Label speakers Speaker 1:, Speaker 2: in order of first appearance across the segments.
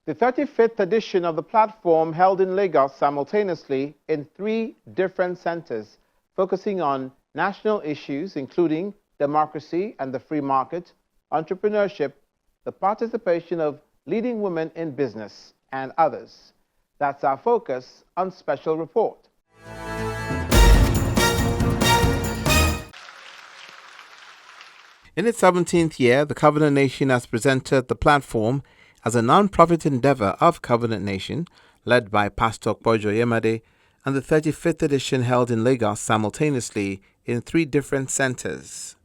Speaker 1: The 35th edition of the platform held in Lagos simultaneously in 3 different centers, focusing on national issues including democracy and the free market, entrepreneurship, the participation of leading women in business, and others. That's our focus on Special Report. In its 17th year, the Covenant Nation has presented the platform as a non-profit endeavor of Covenant Nation, led by Pastor Okpojo Yemade, and the 35th edition held in Lagos simultaneously in 3 different centers.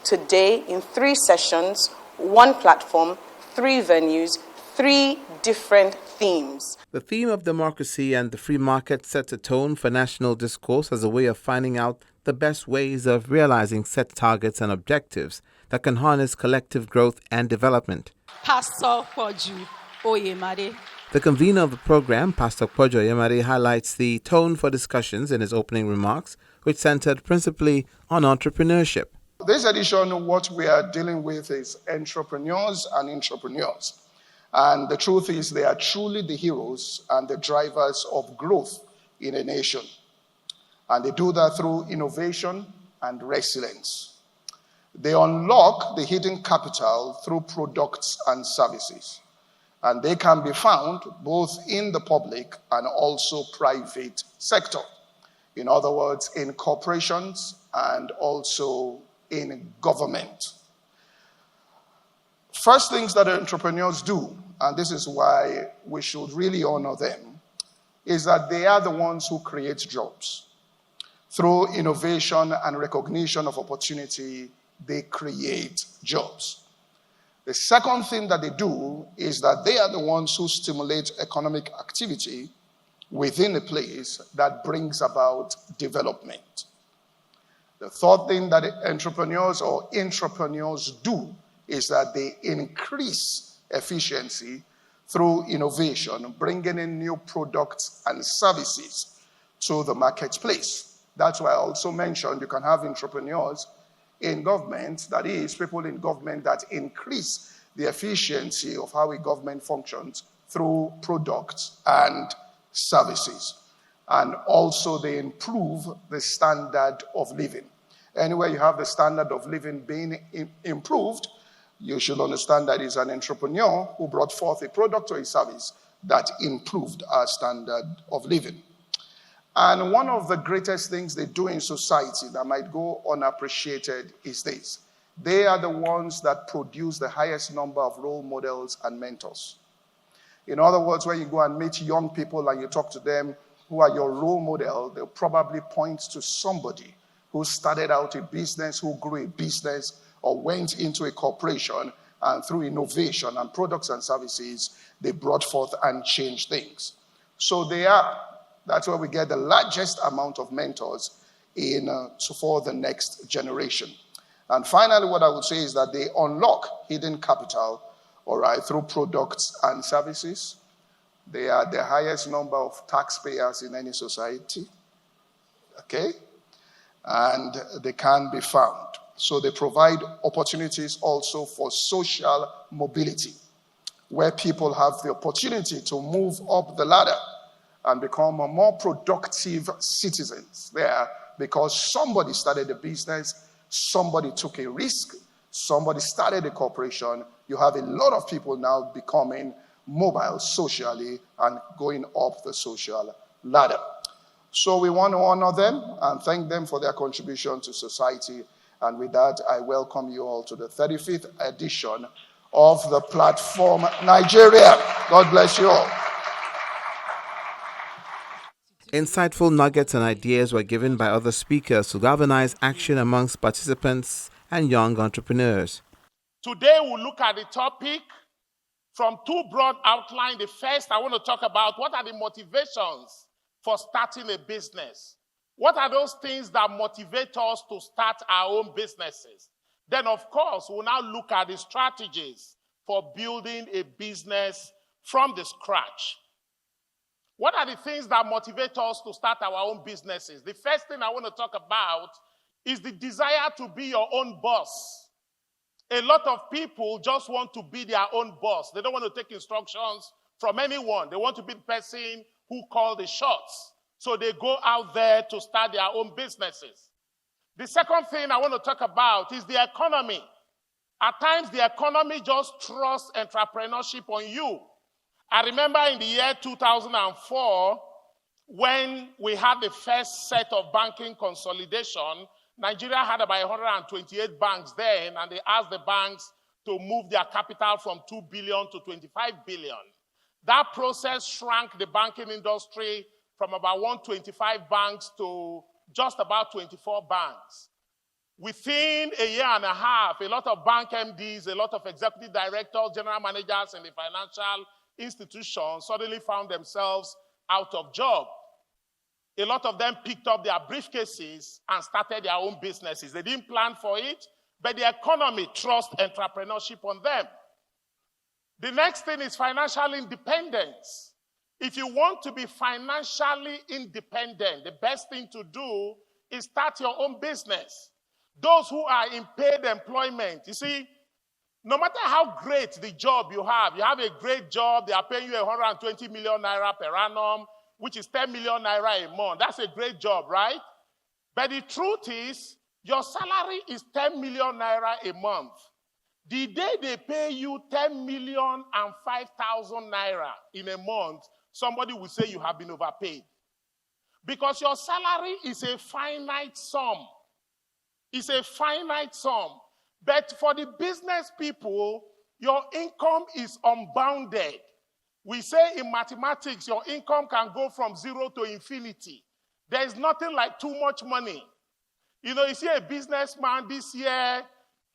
Speaker 2: Today, in 3 sessions, 1 platform, 3 venues, 3 different themes.
Speaker 1: The theme of democracy and the free market sets a tone for national discourse as a way of finding out the best ways of realizing set targets and objectives that can harness collective growth and development.
Speaker 3: Pastor Okpojo Oyemade.
Speaker 1: The convener of the program, Pastor Okpojo Oyemade, highlights the tone for discussions in his opening remarks, which centered principally on entrepreneurship.
Speaker 4: This edition, what we are dealing with is entrepreneurs and intrapreneurs. And the truth is they are truly the heroes and the drivers of growth in a nation. And they do that through innovation and resilience. They unlock the hidden capital through products and services. And they can be found both in the public and also private sector. In other words, in corporations and also in government. First things that entrepreneurs do, and this is why we should really honor them, is that they are the ones who create jobs. Through innovation and recognition of opportunity, they create jobs. The second thing that they do is that they are the ones who stimulate economic activity within a place that brings about development. The third thing that entrepreneurs or intrapreneurs do is that they increase efficiency through innovation, bringing in new products and services to the marketplace. That's why I also mentioned you can have entrepreneurs in government, that is, people in government that increase the efficiency of how a government functions through products and services. And also they improve the standard of living. Anywhere you have the standard of living being improved, you should understand that it's an entrepreneur who brought forth a product or a service that improved our standard of living. And one of the greatest things they do in society that might go unappreciated is this. They are the ones that produce the highest number of role models and mentors. In other words, when you go and meet young people and you talk to them who are your role model, they'll probably point to somebody who started out a business, who grew a business, or went into a corporation, and through innovation and products and services, they brought forth and changed things. So that's where we get the largest amount of mentors for the next generation. And finally, what I would say is that they unlock hidden capital, all right, through products and services. They are the highest number of taxpayers in any society, okay? And they can be found. So they provide opportunities also for social mobility, where people have the opportunity to move up the ladder and become more productive citizens there because somebody started a business, somebody took a risk, somebody started a corporation. You have a lot of people now becoming mobile socially and going up the social ladder. So we want to honor them and thank them for their contribution to society. And with that, I welcome you all to the 35th edition of the Platform Nigeria. God bless you all.
Speaker 1: Insightful nuggets and ideas were given by other speakers to galvanize action amongst participants and young entrepreneurs.
Speaker 5: Today we'll look at the topic from 2 broad outlines. The first, I want to talk about what are the motivations for starting a business. What are those things that motivate us to start our own businesses? Then, of course, we'll now look at the strategies for building a business from the scratch. What are the things that motivate us to start our own businesses? The first thing I want to talk about is the desire to be your own boss. A lot of people just want to be their own boss. They don't want to take instructions from anyone. They want to be the person who calls the shots. So they go out there to start their own businesses. The second thing I want to talk about is the economy. At times, the economy just thrusts entrepreneurship on you. I remember in the year 2004, when we had the first set of banking consolidation, Nigeria had about 128 banks then, and they asked the banks to move their capital from 2 billion to 25 billion. That process shrank the banking industry from about 125 banks to just about 24 banks. Within a year and a half, a lot of bank MDs, a lot of executive directors, general managers in the financial institutions suddenly found themselves out of job. A lot of them picked up their briefcases and started their own businesses. They didn't plan for it, but the economy thrust entrepreneurship on them. The next thing is financial independence. If you want to be financially independent, the best thing to do is start your own business. Those who are in paid employment, you see, no matter how great the job you have a great job, they are paying you 120 million naira per annum, which is 10 million naira a month. That's a great job, right? But the truth is, your salary is 10 million naira a month. The day they pay you 10 million and 5,000 naira in a month, somebody will say you have been overpaid. Because your salary is a finite sum. It's a finite sum. But for the business people, your income is unbounded. We say in mathematics, your income can go from 0 to infinity. There is nothing like too much money. You know, you see a businessman this year,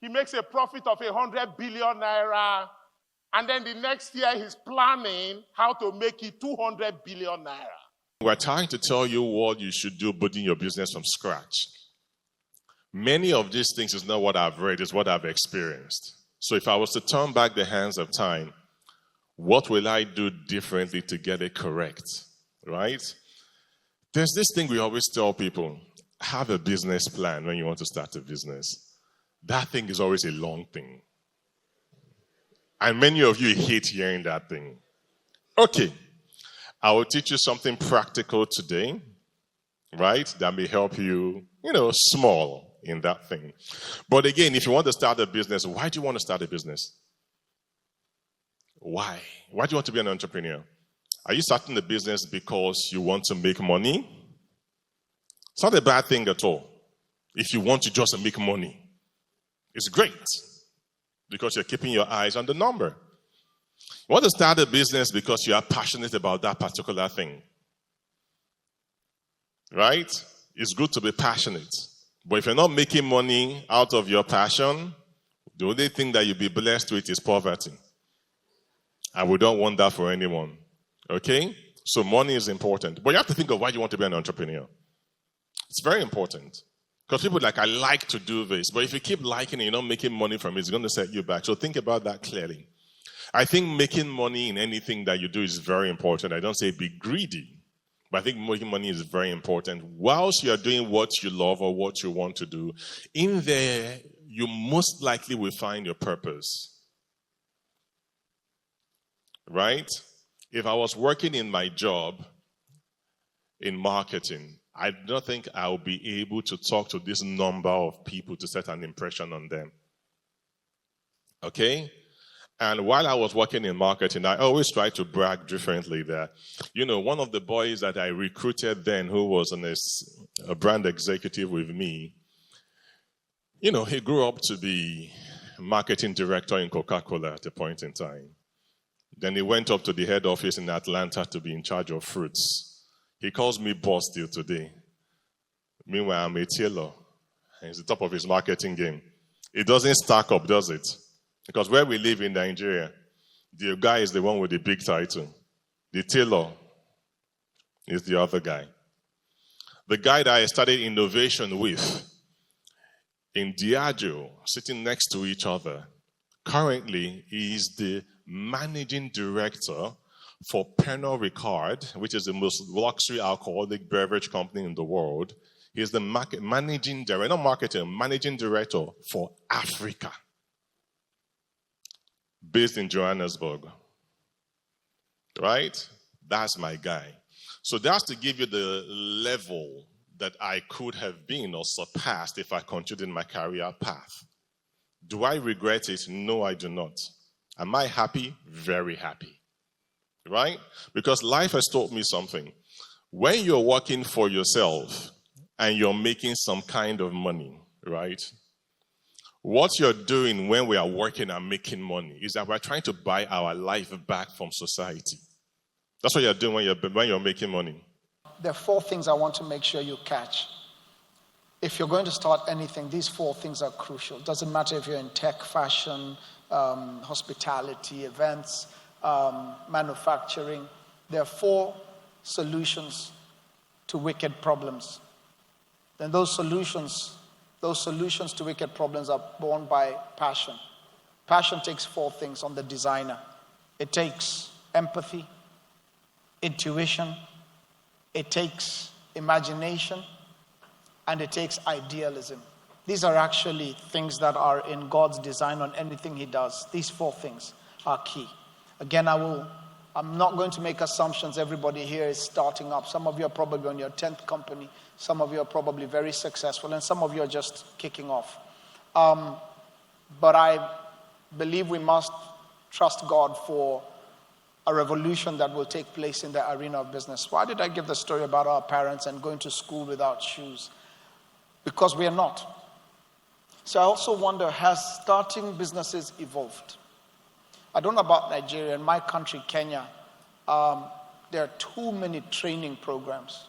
Speaker 5: he makes a profit of 100 billion naira, and then the next year he's planning how to make it 200 billion naira.
Speaker 6: We're trying to tell you what you should do building your business from scratch. Many of these things is not what I've read, it's what I've experienced. So if I was to turn back the hands of time, what will I do differently to get it correct, right? There's this thing we always tell people, have a business plan when you want to start a business. That thing is always a long thing. And many of you hate hearing that thing. Okay, I will teach you something practical today, right? That may help you, small in that thing. But again, if you want to start a business, why do you want to start a business? Why? Why do you want to be an entrepreneur? Are you starting a business because you want to make money? It's not a bad thing at all. If you want to just make money, it's great because you're keeping your eyes on the number. You want to start a business because you are passionate about that particular thing, right? It's good to be passionate. But if you're not making money out of your passion, the only thing that you'll be blessed with is poverty. And we don't want that for anyone. Okay? So money is important. But you have to think of why you want to be an entrepreneur. It's very important. Because people are like, I like to do this. But if you keep liking it, you're not making money from it, it's going to set you back. So think about that clearly. I think making money in anything that you do is very important. I don't say be greedy. But I think making money is very important. Whilst you are doing what you love or what you want to do, in there, you most likely will find your purpose. Right? If I was working in my job in marketing, I don't think I'll be able to talk to this number of people to set an impression on them. Okay? And while I was working in marketing, I always try to brag differently that, one of the boys that I recruited then, who was a brand executive with me, he grew up to be marketing director in Coca-Cola at a point in time. Then he went up to the head office in Atlanta to be in charge of fruits. He calls me boss till today. Meanwhile, I'm a tailor. He's the top of his marketing game. It doesn't stack up, does it? Because where we live in Nigeria, the guy is the one with the big title. The tailor is the other guy. The guy that I studied innovation with in Diageo, sitting next to each other, currently is the managing director for Pernod Ricard, which is the most luxury alcoholic beverage company in the world. He's the managing director for Africa, based in Johannesburg. right? That's my guy. So that's to give you the level that I could have been or surpassed if I continued in my career path. Do I regret it? No, I do not. Am I happy? Very happy, right? Because life has taught me something. When you're working for yourself and you're making some kind of money, right? What you're doing when we are working and making money is that we're trying to buy our life back from society. That's what you're doing when you're making money.
Speaker 4: There are 4 things I want to make sure you catch. If you're going to start anything, these 4 things are crucial. Doesn't matter if you're in tech, fashion, hospitality, events, manufacturing. There are 4 solutions to wicked problems. Then those solutions to wicked problems are born by passion. Passion takes 4 things on the designer. It takes empathy, intuition, it takes imagination, and it takes idealism. These are actually things that are in God's design on anything he does. These 4 things are key. Again, I'm not going to make assumptions. Everybody here is starting up. Some of you are probably on your 10th company. Some of you are probably very successful, and some of you are just kicking off. But I believe we must trust God for a revolution that will take place in the arena of business. Why did I give the story about our parents and going to school without shoes? Because we are not. So I also wonder, has starting businesses evolved? I don't know about Nigeria. In my country, Kenya, there are too many training programs.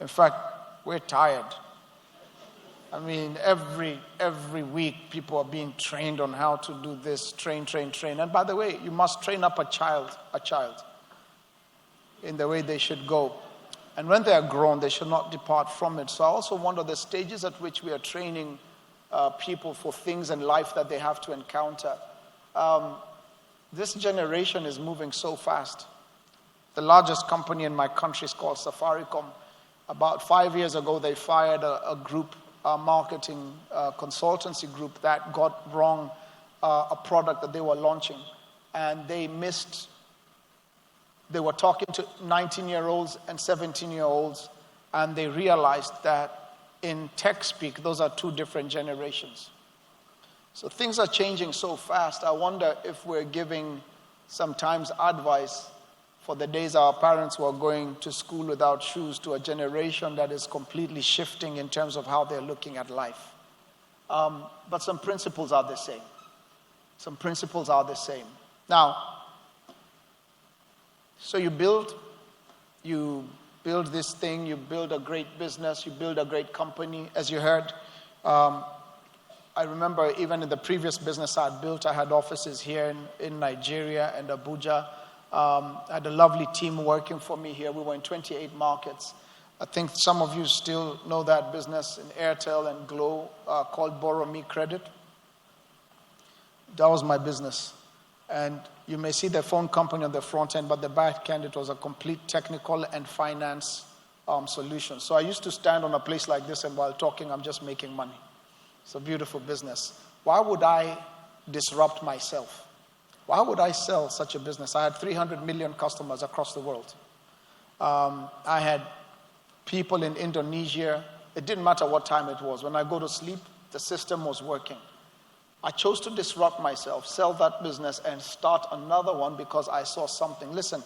Speaker 4: In fact, we're tired. I mean, every week people are being trained on how to do this, train. And by the way, you must train up a child in the way they should go. And when they are grown, they should not depart from it. So I also wonder the stages at which we are training people for things in life that they have to encounter. This generation is moving so fast. The largest company in my country is called Safaricom. About 5 years ago, they fired a group, a marketing consultancy group that got wrong a product that they were launching. And they were talking to 19-year-olds and 17-year-olds, and they realized that in tech speak, those are 2 different generations. So things are changing so fast. I wonder if we're giving sometimes advice for the days our parents were going to school without shoes to a generation that is completely shifting in terms of how they're looking at life. But some principles are the same. Now, so you build this thing, you build a great business, you build a great company. As you heard, I remember even in the previous business I had built, I had offices here in Nigeria and Abuja. I had a lovely team working for me here. We were in 28 markets. I think some of you still know that business in Airtel and Glo called Borrow Me Credit. That was my business. And you may see the phone company on the front end, but the back end, it was a complete technical and finance solution. So I used to stand on a place like this, and while talking, I'm just making money. It's a beautiful business. Why would I disrupt myself? Why would I sell such a business? I had 300 million customers across the world. I had people in Indonesia. It didn't matter what time it was. When I go to sleep, the system was working. I chose to disrupt myself, sell that business, and start another one because I saw something. Listen,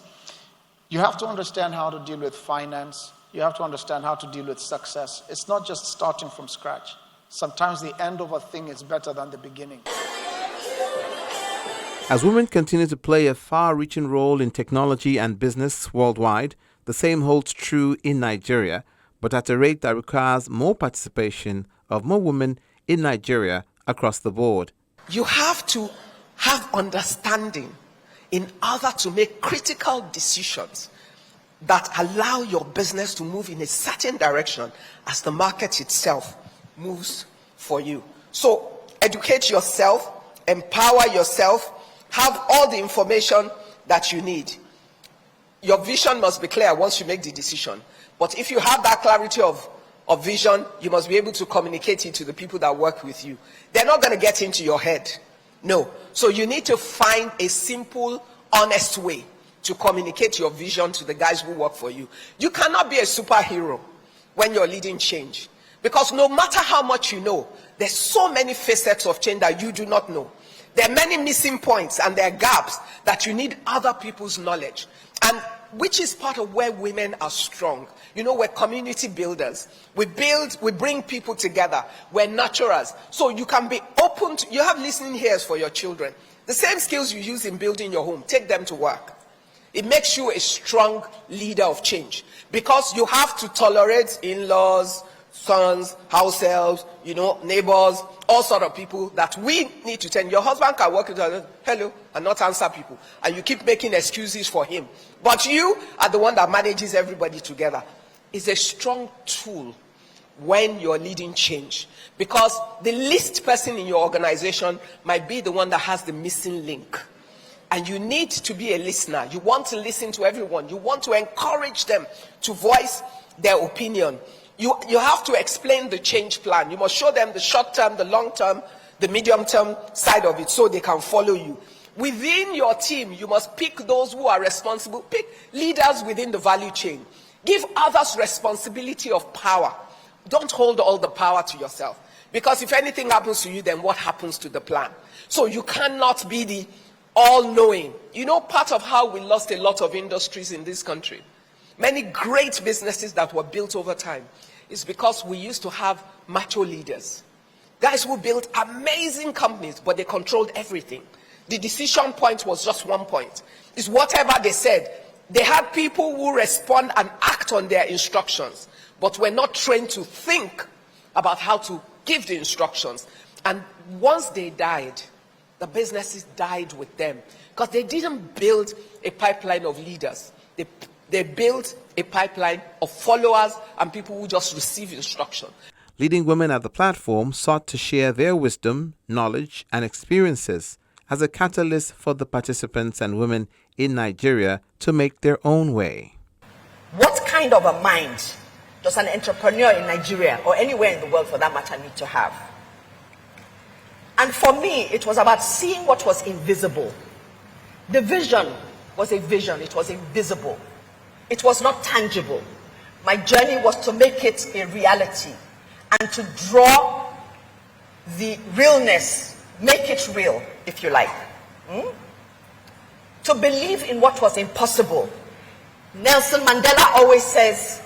Speaker 4: you have to understand how to deal with finance. You have to understand how to deal with success. It's not just starting from scratch. Sometimes the end of a thing is better than the beginning.
Speaker 1: As women continue to play a far-reaching role in technology and business worldwide, the same holds true in Nigeria, but at a rate that requires more participation of more women in Nigeria across the board.
Speaker 7: You have to have understanding in order to make critical decisions that allow your business to move in a certain direction as the market itself moves for you. So educate yourself, empower yourself, have all the information that you need. Your vision must be clear once you make the decision. But if you have that clarity of vision, you must be able to communicate it to the people that work with you. They're not going to get into your head. No. So you need to find a simple, honest way to communicate your vision to the guys who work for you. You cannot be a superhero when you're leading change. Because no matter how much you know, there's so many facets of change that you do not know. There are many missing points and there are gaps that you need other people's knowledge. And which is part of where women are strong. You know, we're community builders. We bring people together. We're nurturers. So you can be open to, you have listening ears for your children. The same skills you use in building your home, take them to work. It makes you a strong leader of change. Because you have to tolerate in-laws, sons, house elves, you know, neighbors, all sort of people that we need to tell. Your husband can walk into hello and not answer people, and you keep making excuses for him. But you are the one that manages everybody together. It's a strong tool when you're leading change, because the least person in your organization might be the one that has the missing link. And you need to be a listener. You want to listen to everyone. You want to encourage them to voice their opinion. You have to explain the change plan. You must show them the short term, the long term, the medium term side of it so they can follow you. Within your team, you must pick those who are responsible. Pick leaders within the value chain. Give others responsibility of power. Don't hold all the power to yourself. Because if anything happens to you, then what happens to the plan? So you cannot be the all-knowing. You know, part of how we lost a lot of industries in this country, many great businesses that were built over time, is because we used to have macho leaders. Guys who built amazing companies, but they controlled everything. The decision point was just one point. It's whatever they said. They had people who respond and act on their instructions, but were not trained to think about how to give the instructions. And once they died, the businesses died with them, because they didn't build a pipeline of leaders. They built a pipeline of followers and people who just receive instruction.
Speaker 1: Leading women at the platform sought to share their wisdom, knowledge, and experiences as a catalyst for the participants and women in Nigeria to make their own way.
Speaker 8: What kind of a mind does an entrepreneur in Nigeria, or anywhere in the world for that matter, need to have? And for me, it was about seeing what was invisible. The vision was a vision. It was invisible. It was not tangible. My journey was to make it a reality and to draw the realness, make it real, if you like. To believe in what was impossible. Nelson Mandela always says,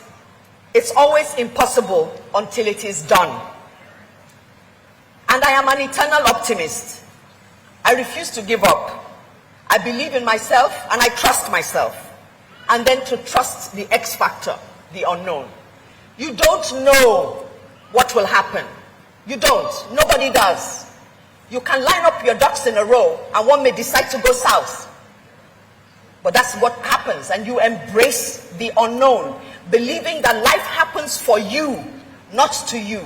Speaker 8: it's always impossible until it is done. And I am an eternal optimist. I refuse to give up. I believe in myself and I trust myself. And then to trust the X factor, the unknown. You don't know what will happen. You don't. Nobody does. You can line up your ducks in a row and one may decide to go south. But that's what happens, and you embrace the unknown, believing that life happens for you, not to you.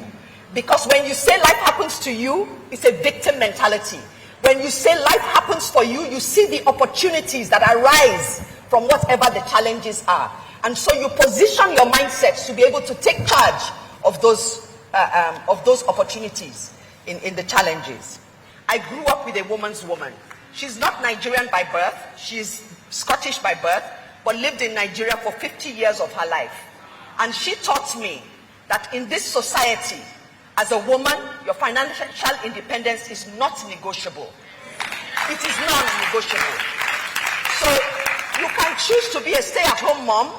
Speaker 8: Because when you say life happens to you, it's a victim mentality. When you say life happens for you, you see the opportunities that arise from whatever the challenges are. And so you position your mindsets to be able to take charge of those opportunities in the challenges. I grew up with a woman's woman. She's not Nigerian by birth. She's Scottish by birth, but lived in Nigeria for 50 years of her life. And she taught me that in this society, as a woman, your financial independence is not negotiable. It is non-negotiable. So you can choose to be a stay-at-home mom,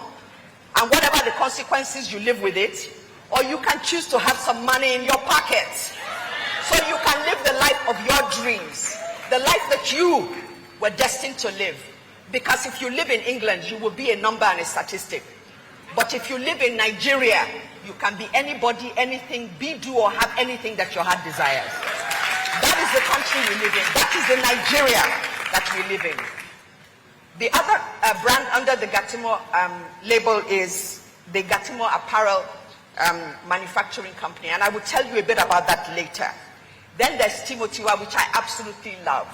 Speaker 8: and whatever the consequences, you live with it, or you can choose to have some money in your pocket, so you can live the life of your dreams, the life that you were destined to live. Because if you live in England, you will be a number and a statistic. But if you live in Nigeria, you can be anybody, anything, be, do, or have anything that your heart desires. That is the country we live in. That is the Nigeria that we live in. The other brand under the Gatimo label is the Gatimo Apparel Manufacturing Company, and I will tell you a bit about that later. Then there's Timotiwa, which I absolutely love.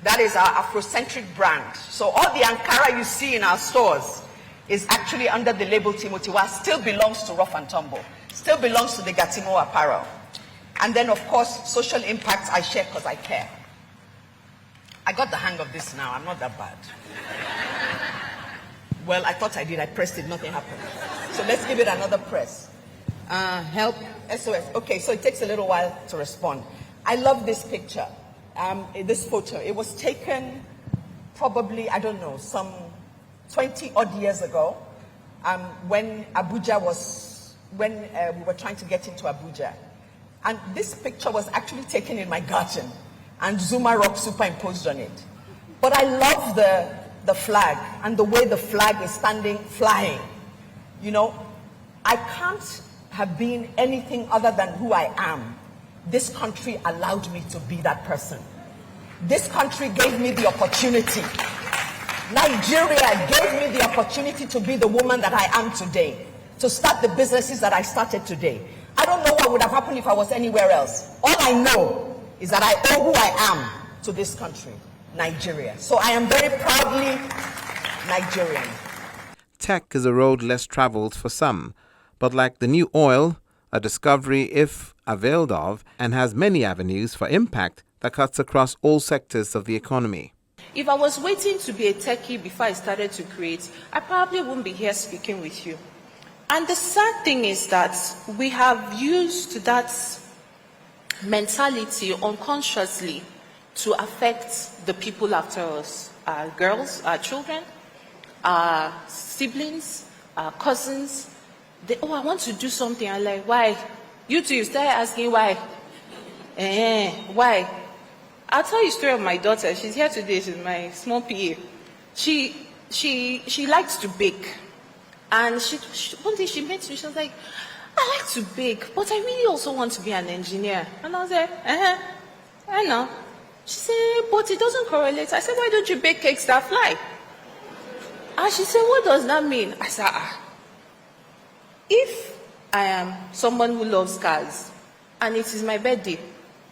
Speaker 8: That is our Afrocentric brand. So all the Ankara you see in our stores is actually under the label Timotiwa, still belongs to Rough and Tumble, still belongs to the Gatimo Apparel. And then, of course, social impact I share because I care. I got the hang of this now. I'm not that bad. Well, I thought I did. I pressed it. Nothing happened. So let's give it another press. Help. SOS. Okay, so it takes a little while to respond. I love this picture. This photo. It was taken probably, I don't know, some 20 odd years ago, when we were trying to get into Abuja. And this picture was actually taken in my garden, and Zuma Rock superimposed on it. But I love the flag and the way the flag is flying. You know, I can't have been anything other than who I am. This country allowed me to be that person. This country gave me the opportunity. Nigeria gave me the opportunity to be the woman that I am today, to start the businesses that I started today. I don't know what would have happened if I was anywhere else. All I know is that I owe who I am to this country, Nigeria. So I am very proudly Nigerian.
Speaker 1: Tech is a road less traveled for some, but like the new oil, a discovery if availed of, and has many avenues for impact that cuts across all sectors of the economy.
Speaker 3: If I was waiting to be a techie before I started to create, I probably wouldn't be here speaking with you. And the sad thing is that we have used that mentality unconsciously to affect the people after us, our girls, our children, our siblings, our cousins. I want to do something. I'm like, why? You two, you start asking why. Why? I'll tell you a story of my daughter. She's here today. She's my small PA. She likes to bake. And one day she met me. She was like, I like to bake, but I really also want to be an engineer. And I was like, I know. She said, but it doesn't correlate. I said, why don't you bake cakes that fly? And she said, what does that mean? I said, if I am someone who loves cars and it is my birthday,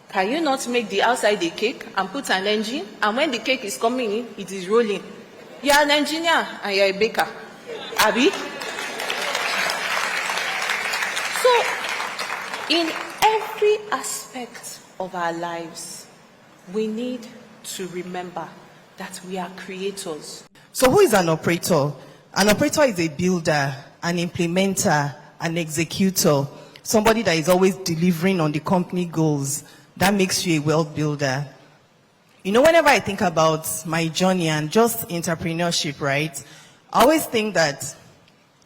Speaker 3: can you not make the outside a cake and put an engine? And when the cake is coming in, it is rolling. You are an engineer and you are a baker. Abi? So, in every aspect of our lives, we need to remember that we are creators.
Speaker 9: So who is an operator? An operator is a builder, an implementer, an executor, somebody that is always delivering on the company goals. That makes you a wealth builder. You know, whenever I think about my journey and just entrepreneurship, right, I always think that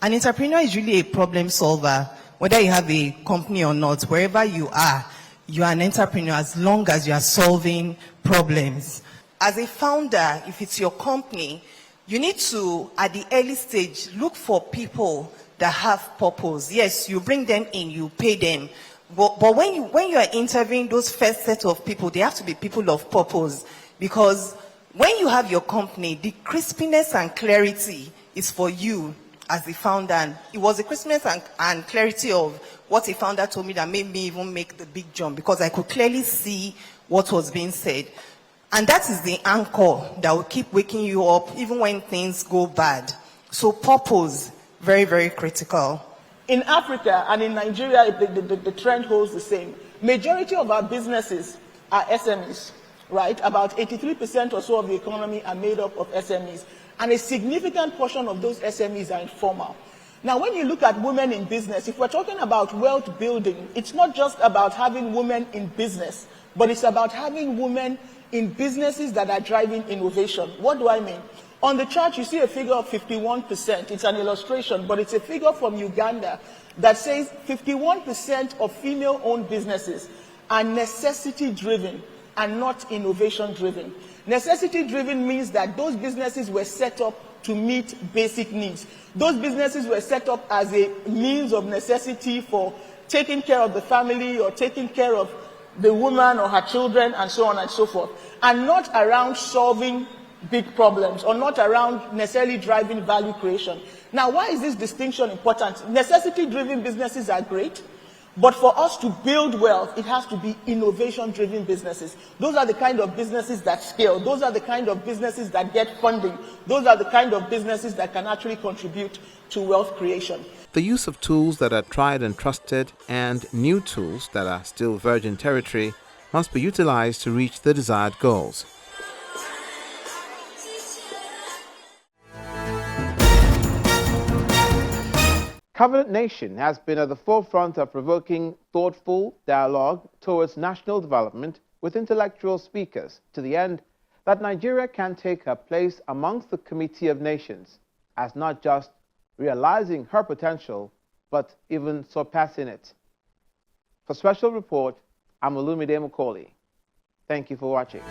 Speaker 9: an entrepreneur is really a problem solver. Whether you have a company or not, wherever you are an entrepreneur as long as you are solving problems. As a founder, if it's your company, you need to, at the early stage, look for people that have purpose. Yes, you bring them in, you pay them. But when you are interviewing those first set of people, they have to be people of purpose. Because when you have your company, the crispness and clarity is for you as the founder. And it was the crispness and clarity of what a founder told me that made me even make the big jump, because I could clearly see what was being said. And that is the anchor that will keep waking you up even when things go bad. So purpose, very, very critical.
Speaker 10: In Africa and in Nigeria, the trend holds the same. Majority of our businesses are SMEs, right? About 83% or so of the economy are made up of SMEs. And a significant portion of those SMEs are informal. Now, when you look at women in business, if we're talking about wealth building, it's not just about having women in business, but it's about having women in businesses that are driving innovation. What do I mean? On the chart, you see a figure of 51%. It's an illustration, but it's a figure from Uganda that says 51% of female-owned businesses are necessity-driven and not innovation-driven. Necessity-driven means that those businesses were set up to meet basic needs. Those businesses were set up as a means of necessity for taking care of the family or taking care of the woman or her children and so on and so forth, and not around solving big problems or not around necessarily driving value creation. Now, why is this distinction important? Necessity-driven businesses are great, but for us to build wealth, it has to be innovation-driven businesses. Those are the kind of businesses that scale. Those are the kind of businesses that get funding. Those are the kind of businesses that can actually contribute to wealth creation.
Speaker 1: The use of tools that are tried and trusted and new tools that are still virgin territory must be utilized to reach the desired goals. Covenant Nation has been at the forefront of provoking thoughtful dialogue towards national development with intellectual speakers to the end that Nigeria can take her place amongst the Committee of Nations as not just realizing her potential, but even surpassing it. For Special Report, I'm Olumide Macaulay. Thank you for watching.